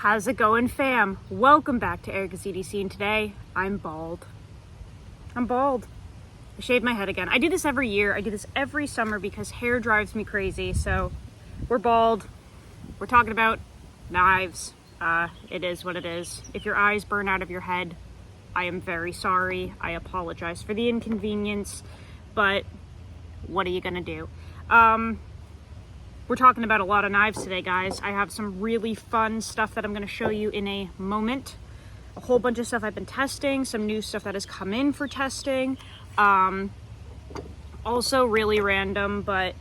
How's it going, fam? Welcome back to Erica's EDC, and today I'm bald. I shaved my head again. I do this every year. I do this every summer because hair drives me crazy. So we're bald. We're talking about knives. It is what it is. If your eyes burn out of your head, I am very sorry. I apologize for the inconvenience, but what are you gonna do? We're talking about a lot of knives today, guys. I have some really fun stuff that I'm going to show you in a moment. A whole bunch of stuff I've been testing, some new stuff that has come in for testing. Also really random, but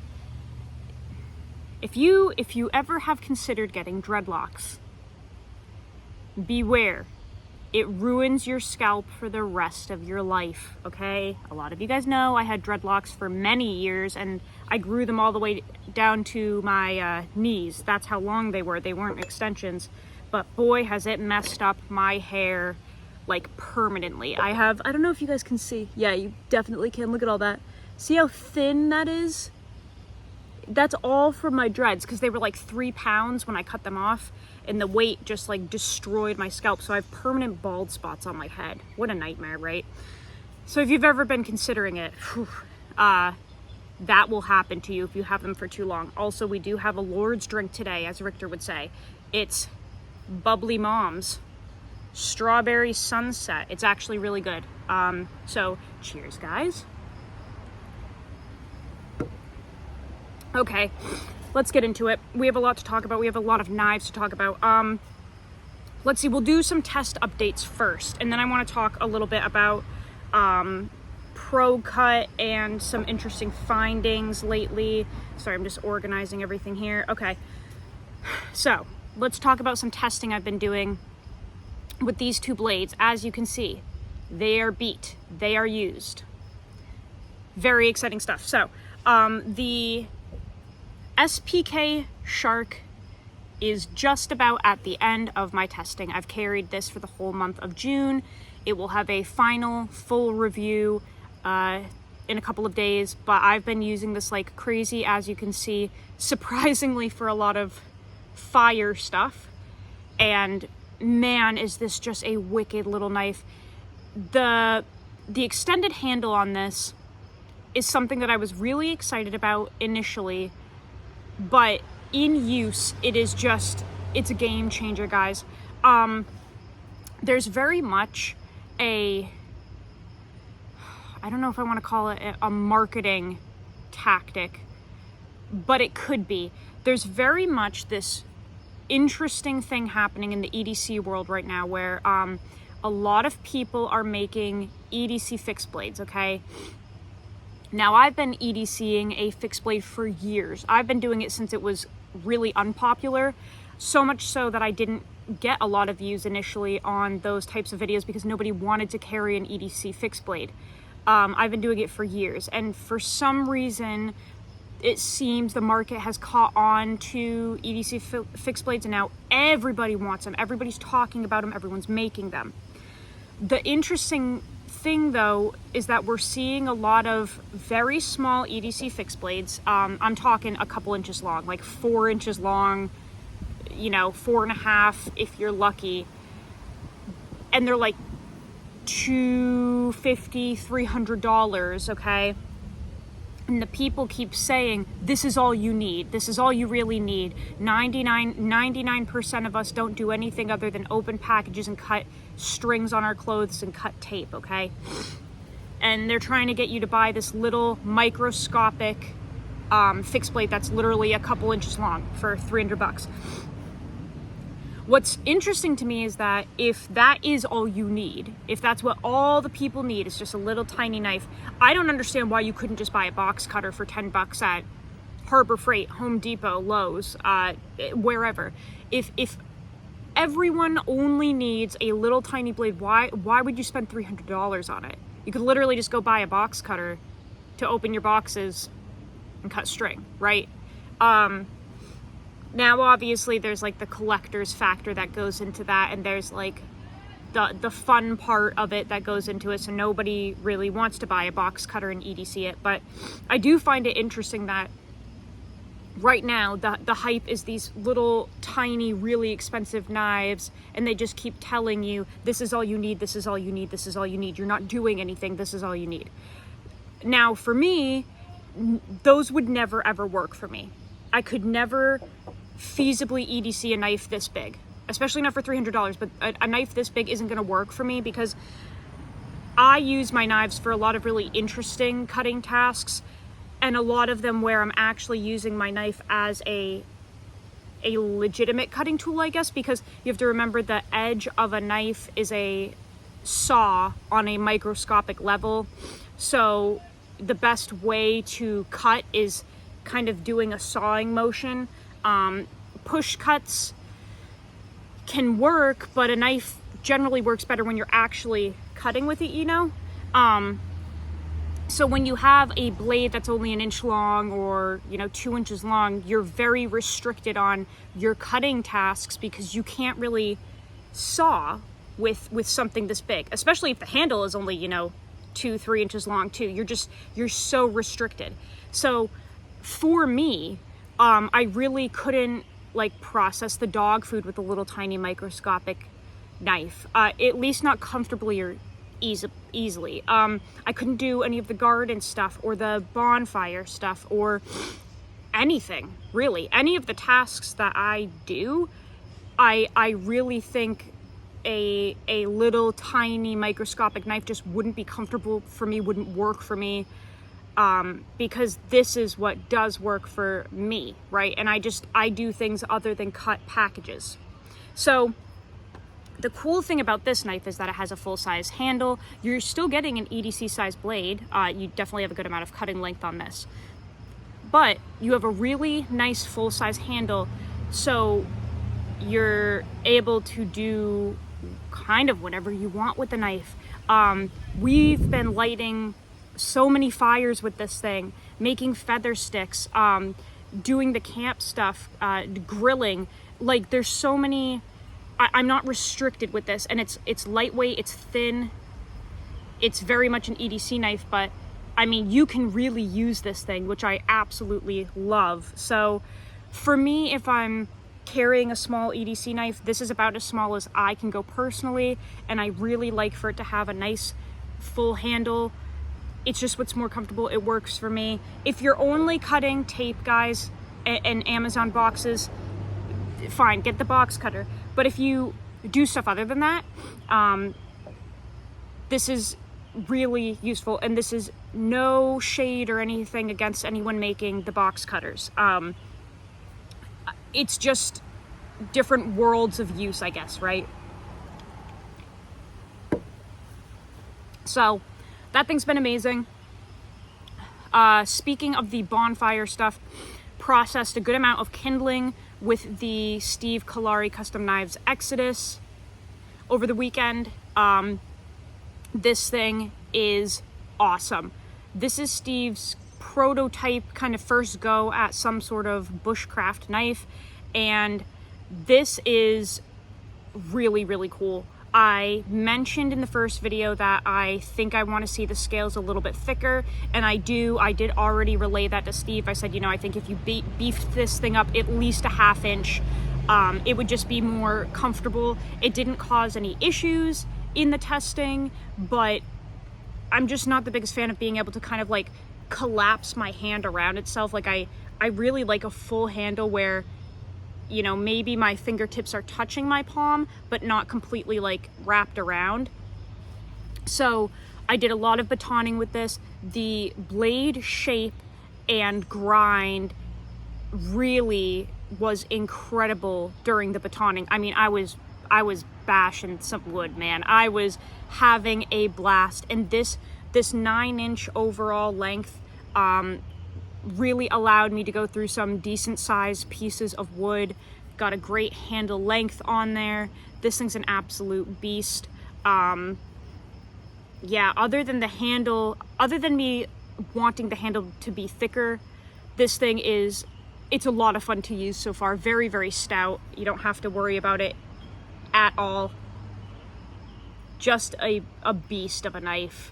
if you ever have considered getting dreadlocks, beware. It ruins your scalp for the rest of your life, okay? A lot of you guys know I had dreadlocks for many years, and I grew them all the way down to my knees. That's how long they were. They weren't extensions. But boy, has it messed up my hair, like, permanently. I don't know if you guys can see. Yeah, you definitely can. Look at all that. See how thin that is? That's all from my dreads, because they were like 3 pounds when I cut them off, and the weight just like destroyed my scalp. So I have permanent bald spots on my head. What a nightmare, right? So if you've ever been considering it, that will happen to you if you have them for too long. Also, we do have a Lord's drink today, as Richter would say. It's Bubbly Mom's Strawberry Sunset. It's actually really good. So cheers, guys. Okay, let's get into it. We have a lot to talk about. We have a lot of knives to talk about. Let's see, we'll do some test updates first, and then I want to talk a little bit about ProCut and some interesting findings lately. Sorry, I'm just organizing everything here. Okay, so let's talk about some testing I've been doing with these two blades. As you can see, they are beat. They are used. Very exciting stuff. So, the SPK Shark is just about at the end of my testing. I've carried this for the whole month of June. It will have a final full review in a couple of days, but I've been using this like crazy, as you can see, surprisingly for a lot of fire stuff. And man, is this just a wicked little knife. The extended handle on this is something that I was really excited about initially, but in use, it's a game changer, guys. There's very much I don't know if I want to call it a marketing tactic, but it could be. There's very much this interesting thing happening in the EDC world right now where a lot of people are making EDC fixed blades, okay? Now, I've been EDCing a fixed blade for years. I've been doing it since it was really unpopular, so much so that I didn't get a lot of views initially on those types of videos because nobody wanted to carry an EDC fixed blade. I've been doing it for years, and for some reason, it seems the market has caught on to EDC fixed blades, and now everybody wants them. Everybody's talking about them. Everyone's making them. The interesting thing though is that we're seeing a lot of very small EDC fixed blades. I'm talking a couple inches long, like 4 inches long, 4.5 if you're lucky, and they're like $250, $300, okay? And the people keep saying, this is all you need. This is all you really need. 99% of us don't do anything other than open packages and cut strings on our clothes and cut tape, okay? And they're trying to get you to buy this little microscopic fixed blade that's literally a couple inches long for $300. What's interesting to me is that if that is all you need, if that's what all the people need, is just a little tiny knife, I don't understand why you couldn't just buy a box cutter for $10 at Harbor Freight, Home Depot, Lowe's, wherever. If everyone only needs a little tiny blade, why would you spend $300 on it? You could literally just go buy a box cutter to open your boxes and cut string, right? Now, obviously, there's like the collector's factor that goes into that, and there's like the fun part of it that goes into it, so nobody really wants to buy a box cutter and EDC it. But I do find it interesting that right now the hype is these little tiny really expensive knives, and they just keep telling you this is all you need, this is all you need, this is all you need, you're not doing anything, this is all you need. Now for me, those would never ever work for me. I could never feasibly EDC a knife this big, especially not for $300, but a knife this big isn't going to work for me, because I use my knives for a lot of really interesting cutting tasks, and a lot of them where I'm actually using my knife as a legitimate cutting tool, I guess, because you have to remember the edge of a knife is a saw on a microscopic level. So the best way to cut is kind of doing a sawing motion. Push cuts can work, but a knife generally works better when you're actually cutting with it, you know? So when you have a blade that's only 1 inch long, or, you know, 2 inches long, you're very restricted on your cutting tasks, because you can't really saw with something this big, especially if the handle is only, you know, 2-3 inches long too. You're so restricted. So for me, I really couldn't like process the dog food with a little tiny microscopic knife, at least not comfortably or easily. I couldn't do any of the garden stuff or the bonfire stuff or anything, really. Any of the tasks that I do, I really think a little tiny microscopic knife just wouldn't be comfortable for me, wouldn't work for me, because this is what does work for me, right? And I do things other than cut packages. So the cool thing about this knife is that it has a full-size handle. You're still getting an EDC size blade. You definitely have a good amount of cutting length on this, but you have a really nice full-size handle, so you're able to do kind of whatever you want with the knife. We've been lighting so many fires with this thing, making feather sticks, doing the camp stuff, grilling. Like, there's so many. I'm not restricted with this, and it's lightweight, it's thin, it's very much an EDC knife, but I mean, you can really use this thing, which I absolutely love. So for me, if I'm carrying a small EDC knife, this is about as small as I can go personally, and I really like for it to have a nice full handle. It's just what's more comfortable. It works for me. If you're only cutting tape, guys, and Amazon boxes, fine, get the box cutter. But if you do stuff other than that, this is really useful, and this is no shade or anything against anyone making the box cutters. It's just different worlds of use, I guess, right? So that thing's been amazing. Speaking of the bonfire stuff, processed a good amount of kindling with the Steve Callari Custom Knives Exodus over the weekend. This thing is awesome. This is Steve's prototype kind of first go at some sort of bushcraft knife, and this is really, really cool. I mentioned in the first video that I think I want to see the scales a little bit thicker, and I do. I did already relay that to Steve. I said, you know, I think if you beefed this thing up at least a ½ inch, it would just be more comfortable. It didn't cause any issues in the testing, but I'm just not the biggest fan of being able to kind of like collapse my hand around itself. Like I really like a full handle where, you know, maybe my fingertips are touching my palm, but not completely like wrapped around. So I did a lot of batoning with this. The blade shape and grind really was incredible during the batoning. I mean, I was bashing some wood, man. I was having a blast, and this 9-inch overall length really allowed me to go through some decent sized pieces of wood. Got a great handle length on there. This thing's an absolute beast. Yeah, other than the handle, other than me wanting the handle to be thicker, this thing it's a lot of fun to use so far. Very, very stout. You don't have to worry about it at all. Just a beast of a knife.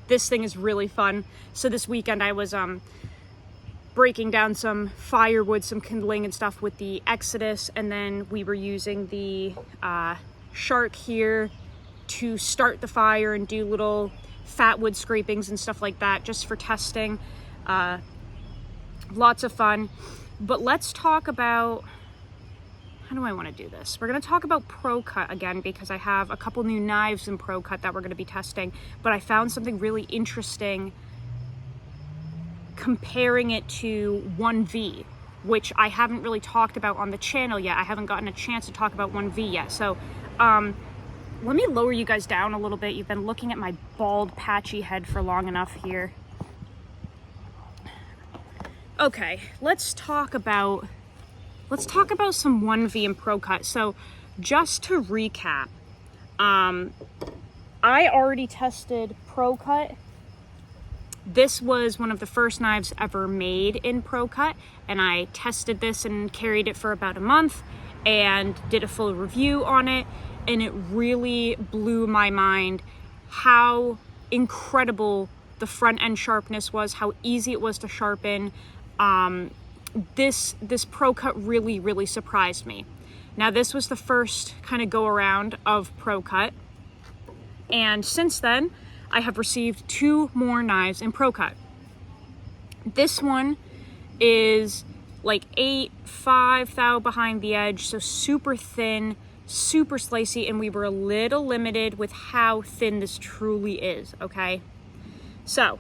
This thing is really fun. So this weekend I was breaking down some firewood, some kindling and stuff with the Exodus, and then we were using the Shark here to start the fire and do little fat wood scrapings and stuff like that, just for testing. Lots of fun. But let's talk about, how do I want to do this? We're going to talk about ProCut again, because I have a couple new knives in ProCut that we're going to be testing, but I found something really interesting comparing it to 1V, which I haven't really talked about on the channel yet. I haven't gotten a chance to talk about 1V yet. So let me lower you guys down a little bit. You've been looking at my bald, patchy head for long enough here. Okay, let's talk about some 1V and ProCut. So just to recap, I already tested ProCut. This was one of the first knives ever made in ProCut, and I tested this and carried it for about a month and did a full review on it, and it really blew my mind how incredible the front end sharpness was, how easy it was to sharpen. This ProCut really surprised me. Now, this was the first kind of go around of ProCut, and since then I have received 2 more knives in ProCut. This one is like 8.5 thou behind the edge, so super thin, super slicey, and we were a little limited with how thin this truly is, okay? So,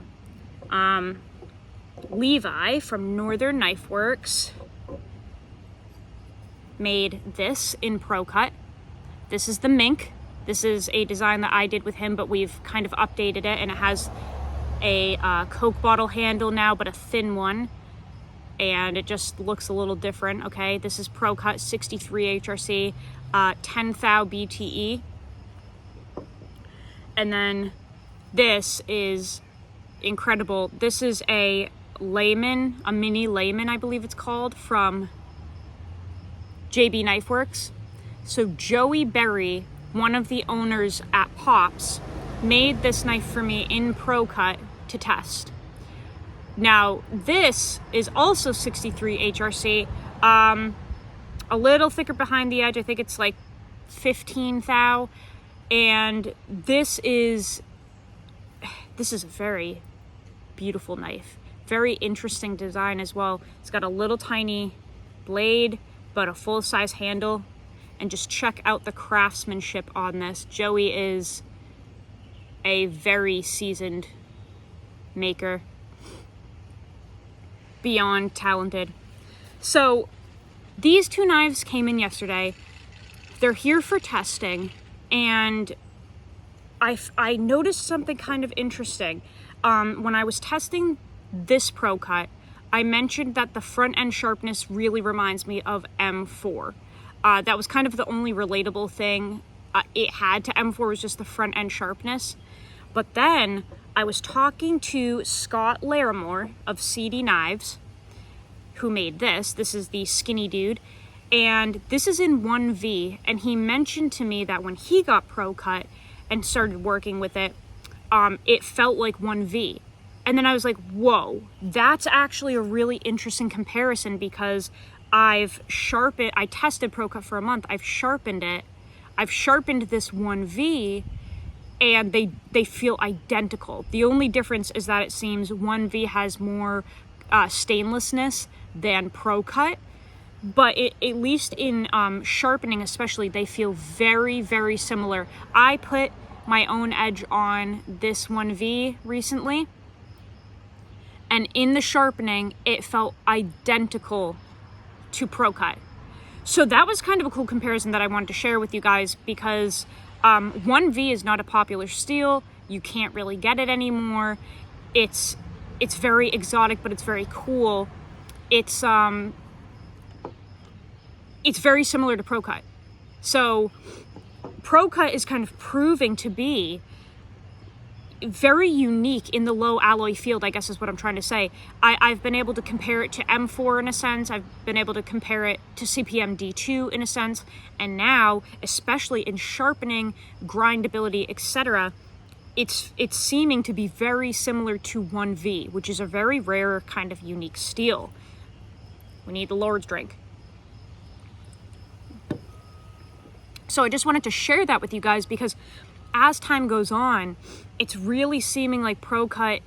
Levi from Northern Knifeworks made this in ProCut. This is the mink. This is a design that I did with him, but we've kind of updated it, and it has a Coke bottle handle now, but a thin one, and it just looks a little different, okay? This is ProCut 63 HRC, 10 thou BTE. And then this is incredible. This is a layman, a mini layman, I believe it's called, from JB Knifeworks. So Joey Berry, one of the owners at Pops, made this knife for me in ProCut to test. Now, this is also 63 HRC, a little thicker behind the edge. I think it's like 15 thou, and this is a very beautiful knife. Very interesting design as well. It's got a little tiny blade, but a full-size handle. And just check out the craftsmanship on this. Joey is a very seasoned maker. Beyond talented. So these 2 knives came in yesterday. They're here for testing, and I noticed something kind of interesting. When I was testing this ProCut, I mentioned that the front end sharpness really reminds me of M4. That was kind of the only relatable thing it had to M4, was just the front end sharpness. But then I was talking to Scott Larimore of Seedy Knives, who made this. This is the skinny dude, and this is in 1V, and he mentioned to me that when he got ProCut and started working with it, it felt like 1V. And then I was like, whoa, that's actually a really interesting comparison, because I tested ProCut for a month. I've sharpened it. I've sharpened this 1V, and they feel identical. The only difference is that it seems 1V has more stainlessness than ProCut, but at least in sharpening especially, they feel very similar. I put my own edge on this 1V recently, and in the sharpening, it felt identical to ProCut. So that was kind of a cool comparison that I wanted to share with you guys, because 1V is not a popular steel. You can't really get it anymore. It's very exotic, but it's very cool. It's very similar to ProCut. So ProCut is kind of proving to be very unique in the low alloy field, I guess is what I'm trying to say. I've been able to compare it to M4 in a sense. I've been able to compare it to CPM D2 in a sense. And now, especially in sharpening, grindability, etc., it's seeming to be very similar to 1V, which is a very rare kind of unique steel. We need the Lord's drink. So I just wanted to share that with you guys, because as time goes on, it's really seeming like ProCut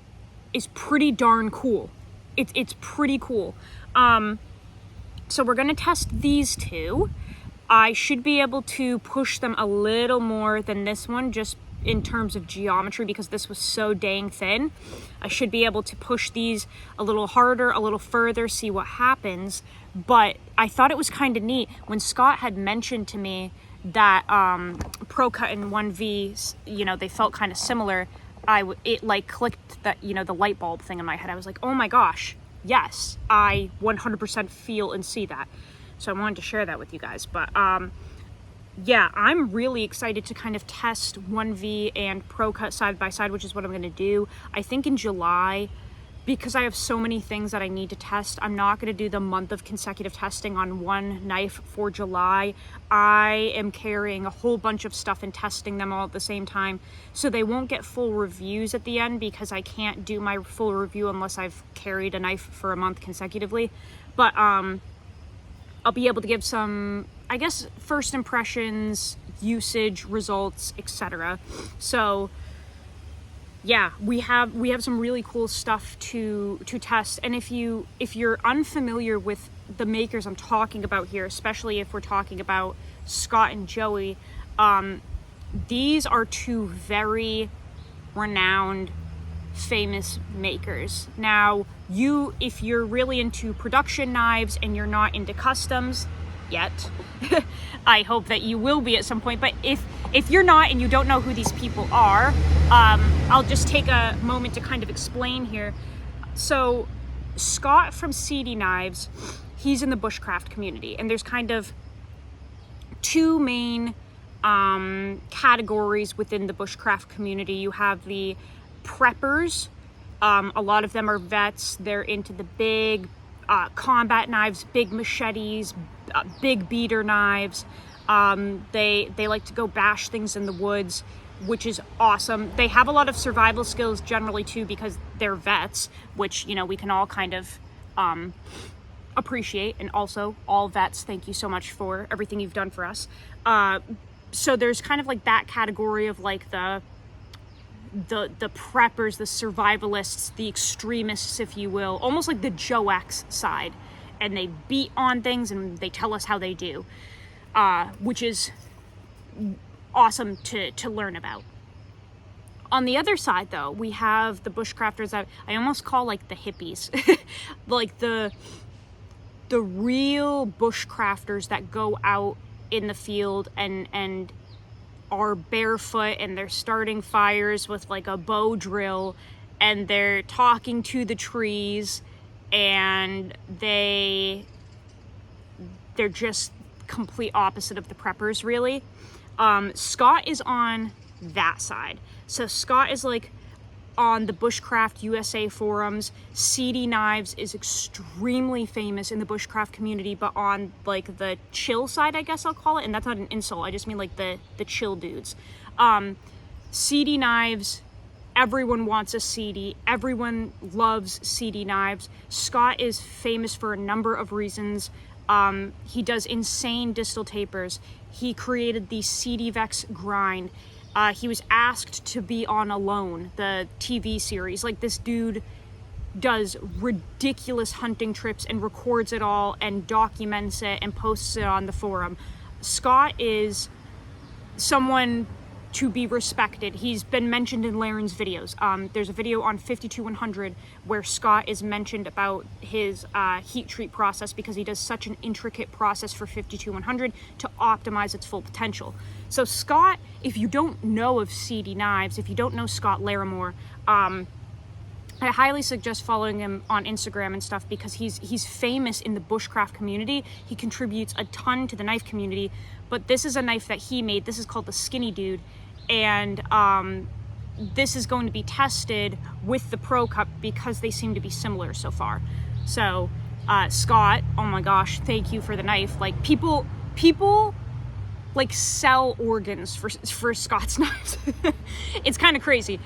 is pretty darn cool. It's pretty cool. So we're gonna test these two. I should be able to push them a little more than this one, just in terms of geometry, because this was so dang thin. I should be able to push these a little harder, a little further, see what happens. But I thought it was kind of neat when Scott had mentioned to me that ProCut and 1V, you know, they felt kind of similar. It like clicked that, you know, the light bulb thing in my head. I was like, oh my gosh, yes, I 100% feel and see that. So I wanted to share that with you guys. But yeah, I'm really excited to kind of test 1V and ProCut side by side, which is what I'm going to do. I think in July, because I have so many things that I need to test, I'm not going to do the month of consecutive testing on one knife for July. I am carrying a whole bunch of stuff and testing them all at the same time. So they won't get full reviews at the end, because I can't do my full review unless I've carried a knife for a month consecutively. But I'll be able to give some, I guess, first impressions, usage, results, etc. So yeah, we have some really cool stuff to test. And if you're unfamiliar with the makers I'm talking about here, especially if we're talking about Scott and Joey, these are two very renowned, famous makers. Now, if you're really into production knives and you're not into customs yet, I hope that you will be at some point. But if you're not and you don't know who these people are, I'll just take a moment to kind of explain here. So Scott from Seedy Knives, he's in the bushcraft community, and there's kind of two main categories within the bushcraft community. You have the preppers. A lot of them are vets. They're into the big combat knives, big machetes, big beater knives. They like to go bash things in the woods, which is awesome. They have a lot of survival skills generally too, because they're vets, which, you know, we can all kind of appreciate. And also, all vets, thank you so much for everything you've done for us. So there's kind of like that category of like the preppers, the survivalists, the extremists, if you will, almost like the Joe X side, and they beat on things and they tell us how they do, which is awesome to learn about. On the other side, though, we have the bushcrafters that I almost call like the hippies, like the real bushcrafters that go out in the field and are barefoot, and they're starting fires with like a bow drill, and they're talking to the trees, and they're just complete opposite of the preppers, really. Scott is on that side. So Scott is like on the Bushcraft USA forums. Seedy Knives is extremely famous in the bushcraft community, but on like the chill side, I guess I'll call it. And that's not an insult, I just mean like the chill dudes. Seedy Knives, everyone wants a Seedy. Everyone loves Seedy Knives. Scott is famous for a number of reasons. He does insane distal tapers. He created the Seedy Vex grind. He was asked to be on Alone, the TV series. Like, this dude does ridiculous hunting trips and records it all and documents it and posts it on the forum. Scott is someone to be respected. He's been mentioned in Laren's videos. There's a video on 52100 where Scott is mentioned about his heat treat process, because he does such an intricate process for 52100 to optimize its full potential. So Scott, if you don't know of Seedy Knives, if you don't know Scott Larimore, I highly suggest following him on Instagram and stuff, because he's famous in the bushcraft community. He contributes a ton to the knife community, but this is a knife that he made. This is called the Skinny Dude, and this is going to be tested with the ProCut because they seem to be similar so far. So Scott, oh my gosh, thank you for the knife. Like, people like sell organs for Scott's knives. It's kind of crazy.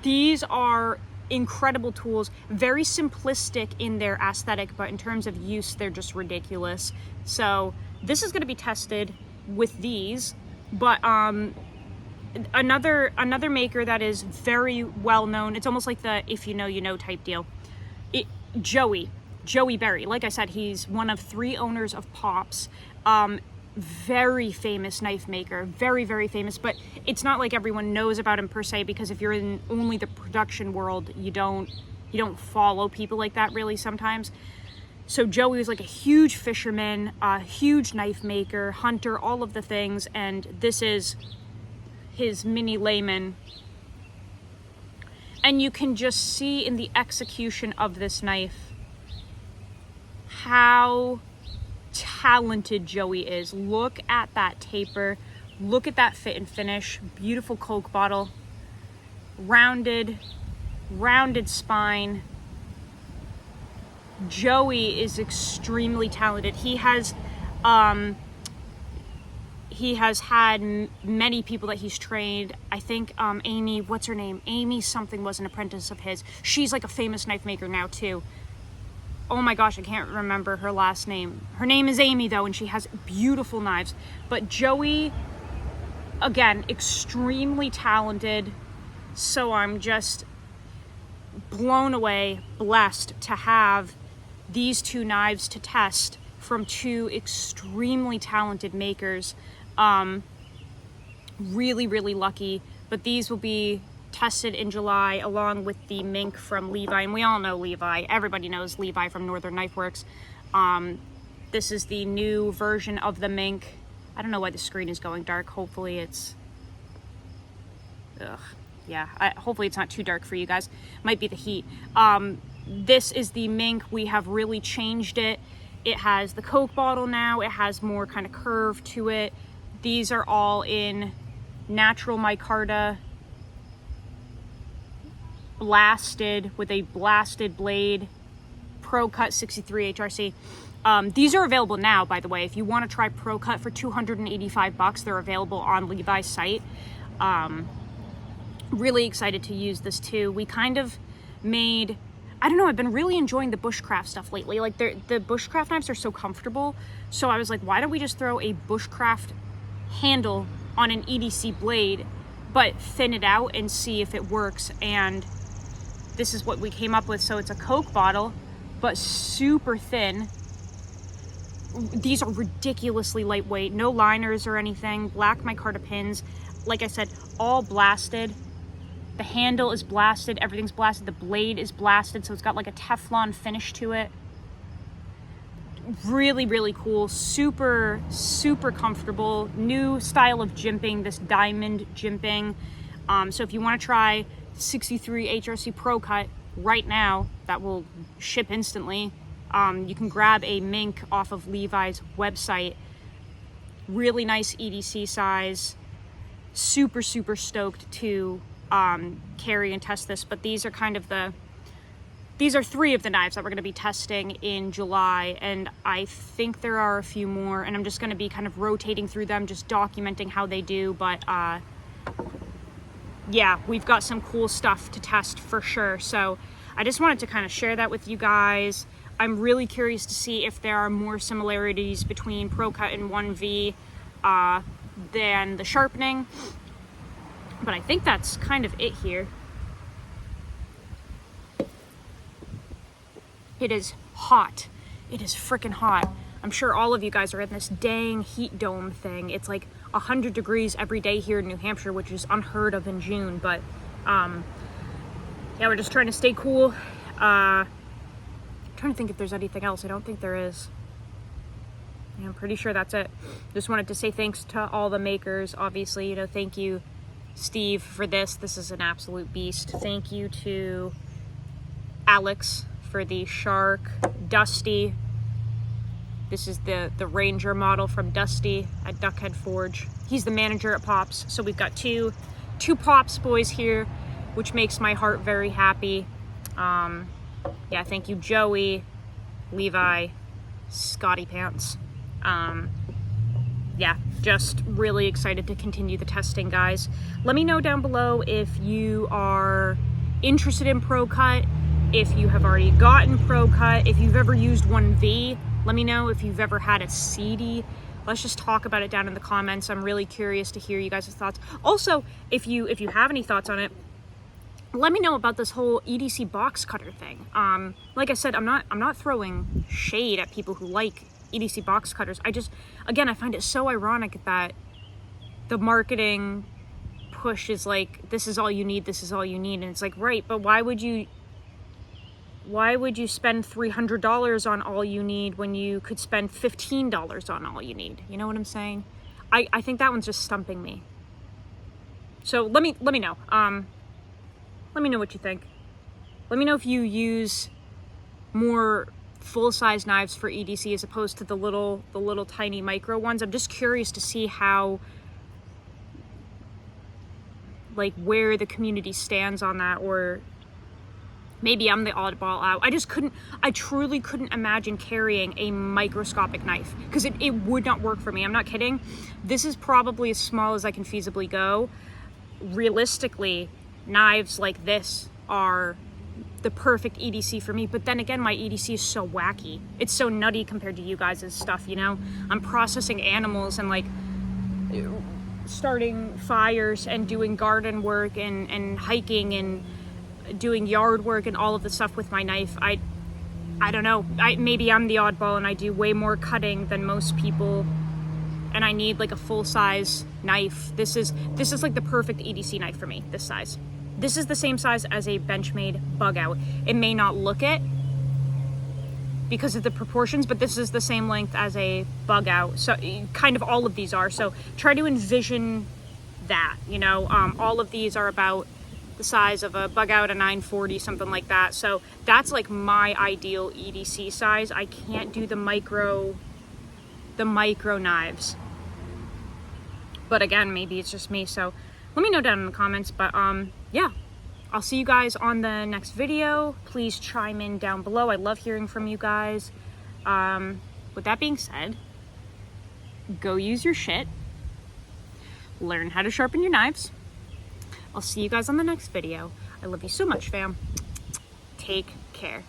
These are incredible tools, very simplistic in their aesthetic, but in terms of use, they're just ridiculous. So this is going to be tested with these, but another maker that is very well known, it's almost like the if you know you know type deal. Joey Berry, like I said, he's one of 3 owners of Pops. Very famous knife maker, very, very famous, but it's not like everyone knows about him per se, because if you're in only the production world, you don't follow people like that really sometimes. So Joey was like a huge fisherman, a huge knife maker, hunter, all of the things, and this is his mini layman. And you can just see in the execution of this knife how talented Joey is. Look at that taper, look at that fit and finish, beautiful Coke bottle, rounded spine. Joey is extremely talented. He has had many people that he's trained. I think Amy, what's her name? Amy something was an apprentice of his. She's like a famous knife maker now too. Oh my gosh, I can't remember her last name. Her name is Amy though, and she has beautiful knives. But Joey, again, extremely talented. So I'm just blown away, blessed to have these 2 knives to test from 2 extremely talented makers. Really, really lucky. But these will be tested in July along with the mink from Levi, and we all know Levi. Everybody knows Levi from Northern Knifeworks. This is the new version of the mink. I don't know why the screen is going dark. Hopefully it's hopefully it's not too dark for you guys. Might be the heat. This is the mink. We have really changed it. It has the Coke bottle now. It has more kind of curve to it. These are all in natural micarta, blasted with a blasted blade, ProCut 63 HRC. These are available now, by the way. If you want to try ProCut for $285, they're available on Levi's site. Really excited to use this too. We kind of made, I don't know, I've been really enjoying the bushcraft stuff lately. Like the bushcraft knives are so comfortable. So I was like, why don't we just throw a bushcraft handle on an EDC blade, but thin it out and see if it works. And this is what we came up with. So it's a Coke bottle, but super thin. These are ridiculously lightweight, no liners or anything, black micarta pins. Like I said, all blasted. The handle is blasted, everything's blasted, the blade is blasted, so it's got like a Teflon finish to it. Really, really cool, super, super comfortable. New style of jimping, this diamond jimping. So if you want to try 63 HRC ProCut right now, that will ship instantly. You can grab a mink off of Levi's website. Really nice EDC size. Super, super stoked to carry and test this. But these are kind of these are 3 of the knives that we're going to be testing in July, and I think there are a few more, and I'm just going to be kind of rotating through them, just documenting how they do. But yeah, we've got some cool stuff to test for sure. So I just wanted to kind of share that with you guys. I'm really curious to see if there are more similarities between ProCut and 1V than the sharpening. But I think that's kind of it here. It is hot. It is freaking hot. I'm sure all of you guys are in this dang heat dome thing. It's like 100 degrees every day here in New Hampshire, which is unheard of in June. But yeah, we're just trying to stay cool. I'm trying to think if there's anything else. I don't think there is. Yeah, I'm pretty sure that's it. Just wanted to say thanks to all the makers. Obviously, you know, thank you, Steve, for this. This is an absolute beast. Thank you to Alex for the shark. Dusty. This is the Ranger model from Dusty at Duckhead Forge. He's the manager at Pops. So we've got two Pops boys here, which makes my heart very happy. Yeah, thank you, Joey, Levi, Scotty Pants. yeah, just really excited to continue the testing, guys. Let me know down below if you are interested in ProCut, if you have already gotten ProCut, if you've ever used 1V. Let me know if you've ever had a Seedy. Let's just talk about it down in the comments. I'm really curious to hear you guys' thoughts. Also, if you have any thoughts on it, let me know about this whole EDC box cutter thing. Like I said, I'm not throwing shade at people who like EDC box cutters. Again, I find it so ironic that the marketing push is like, this is all you need, this is all you need. And it's like, right, but why would you spend $300 on all you need when you could spend $15 on all you need? You know what I'm saying? I think that one's just stumping me. So let me know. Let me know what you think. Let me know if you use more full-size knives for EDC as opposed to the little tiny micro ones. I'm just curious to see how, like, where the community stands on that, or maybe I'm the oddball out. I truly couldn't imagine carrying a microscopic knife, because it would not work for me. I'm not kidding. This is probably as small as I can feasibly go. Realistically, knives like this are the perfect EDC for me, but then again, my EDC is so wacky. It's so nutty compared to you guys' stuff, you know? I'm processing animals and like starting fires and doing garden work and hiking and doing yard work and all of the stuff with my knife. I don't know. Maybe I'm the oddball and I do way more cutting than most people, and I need like a full-size knife. This is like the perfect EDC knife for me, this size. This is the same size as a Benchmade bug out. It may not look it because of the proportions, but this is the same length as a bug out. So kind of all of these are. So try to envision that, you know, all of these are about the size of a bug out, a 940, something like that. So that's like my ideal EDC size. I can't do the micro knives. But again, maybe it's just me. So let me know down in the comments. But yeah, I'll see you guys on the next video. Please chime in down below. I love hearing from you guys. With that being said, go use your shit. Learn how to sharpen your knives. I'll see you guys on the next video. I love you so much, fam. Take care.